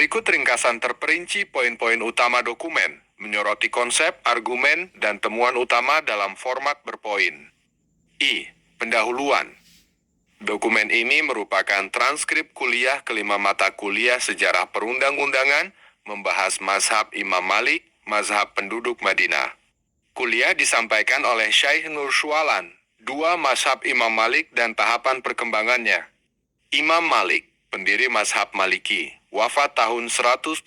Berikut ringkasan terperinci poin-poin utama dokumen, menyoroti konsep, argumen, dan temuan utama dalam format berpoin. Pendahuluan. Dokumen ini merupakan transkrip kuliah kelima mata kuliah sejarah perundang-undangan, membahas mazhab Imam Malik, mazhab penduduk Madinah. Kuliah disampaikan oleh Syekh Nur Syualan, 2 mazhab Imam Malik dan tahapan perkembangannya. Imam Malik, pendiri mazhab Maliki, wafat tahun 179,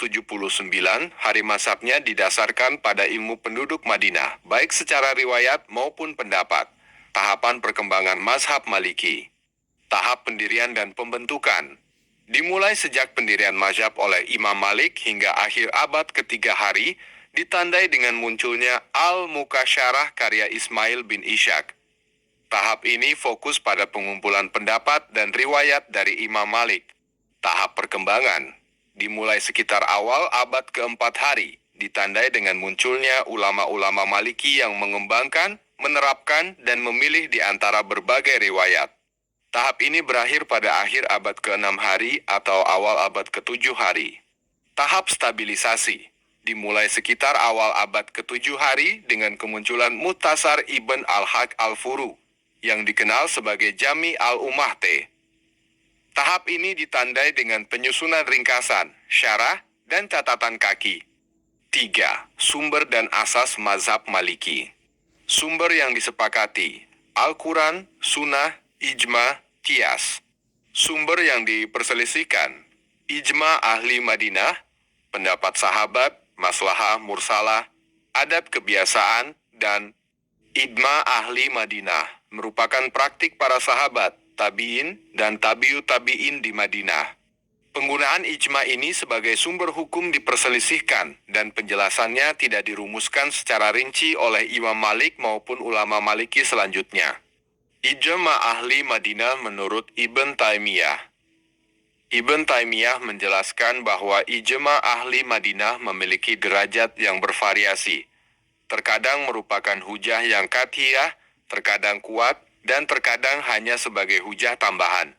hari mazhabnya didasarkan pada ilmu penduduk Madinah, baik secara riwayat maupun pendapat. Tahapan perkembangan mazhab Maliki. Tahap pendirian dan pembentukan. Dimulai sejak pendirian mazhab oleh Imam Malik hingga akhir abad ketiga hari, ditandai dengan munculnya Al-Mukasyarah karya Ismail bin Ishaq. Tahap ini fokus pada pengumpulan pendapat dan riwayat dari Imam Malik. Tahap perkembangan dimulai sekitar awal abad keempat hari, ditandai dengan munculnya ulama-ulama Maliki yang mengembangkan, menerapkan, dan memilih di antara berbagai riwayat. Tahap ini berakhir pada akhir abad ke-6 hari atau awal abad ke-7 hari. Tahap stabilisasi dimulai sekitar awal abad ke-7 hari dengan kemunculan Mukhtasar Ibn al-Haq al-Furu, yang dikenal sebagai Jami al-Ummah. Tahap ini ditandai dengan penyusunan ringkasan, syarah, dan catatan kaki. 3. Sumber dan asas mazhab Maliki. Sumber yang disepakati, Al-Quran, Sunnah, Ijma, Qiyas. Sumber yang diperselisihkan, Ijma ahli Madinah, pendapat sahabat, maslahah mursalah, adab kebiasaan, dan Ijma ahli Madinah, merupakan praktik para sahabat, tabi'in, dan tabi'ut tabi'in di Madinah. Penggunaan ijma ini sebagai sumber hukum diperselisihkan, dan penjelasannya tidak dirumuskan secara rinci oleh Imam Malik maupun ulama Maliki selanjutnya. Ijma ahli Madinah menurut Ibn Taimiyah. Ibn Taimiyah menjelaskan bahwa ijma ahli Madinah memiliki derajat yang bervariasi. Terkadang merupakan hujah yang kathiyah, terkadang kuat, dan terkadang hanya sebagai hujah tambahan.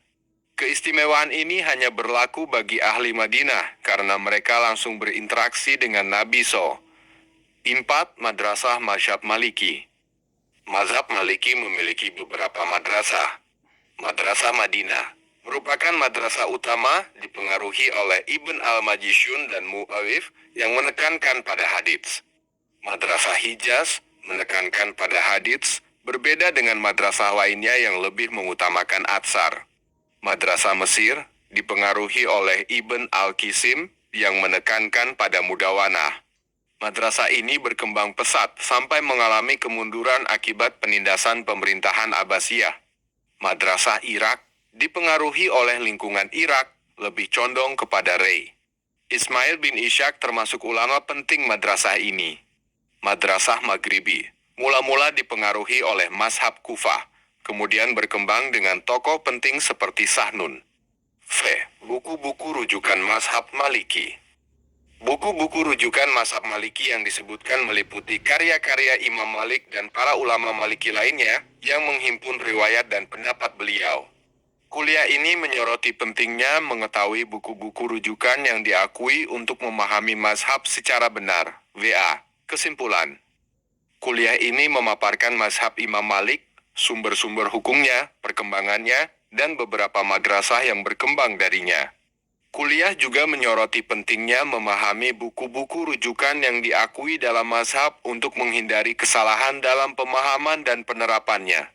Keistimewaan ini hanya berlaku bagi ahli Madinah karena mereka langsung berinteraksi dengan Nabi SAW. 4. Madrasah Mazhab Maliki. Mazhab Maliki memiliki beberapa madrasah. Madrasah Madinah merupakan madrasah utama dipengaruhi oleh Ibn al-Majishun dan Mu'awif yang menekankan pada hadits. Madrasah Hijaz menekankan pada hadits, berbeda dengan madrasah lainnya yang lebih mengutamakan atsar. Madrasah Mesir dipengaruhi oleh Ibn al-Qasim yang menekankan pada mudawanah. Madrasah ini berkembang pesat sampai mengalami kemunduran akibat penindasan pemerintahan Abbasiyah. Madrasah Irak dipengaruhi oleh lingkungan Irak, lebih condong kepada Rai. Ismail bin Ishaq termasuk ulama penting madrasah ini. Madrasah Maghribi mula-mula dipengaruhi oleh mazhab Kufah, kemudian berkembang dengan tokoh penting seperti Sahnun. Buku-buku rujukan mazhab Maliki. Buku-buku rujukan mazhab Maliki yang disebutkan meliputi karya-karya Imam Malik dan para ulama Maliki lainnya yang menghimpun riwayat dan pendapat beliau. Kuliah ini menyoroti pentingnya mengetahui buku-buku rujukan yang diakui untuk memahami mazhab secara benar. Kesimpulan. Kuliah ini memaparkan mazhab Imam Malik, sumber-sumber hukumnya, perkembangannya, dan beberapa madrasah yang berkembang darinya. Kuliah juga menyoroti pentingnya memahami buku-buku rujukan yang diakui dalam mazhab untuk menghindari kesalahan dalam pemahaman dan penerapannya.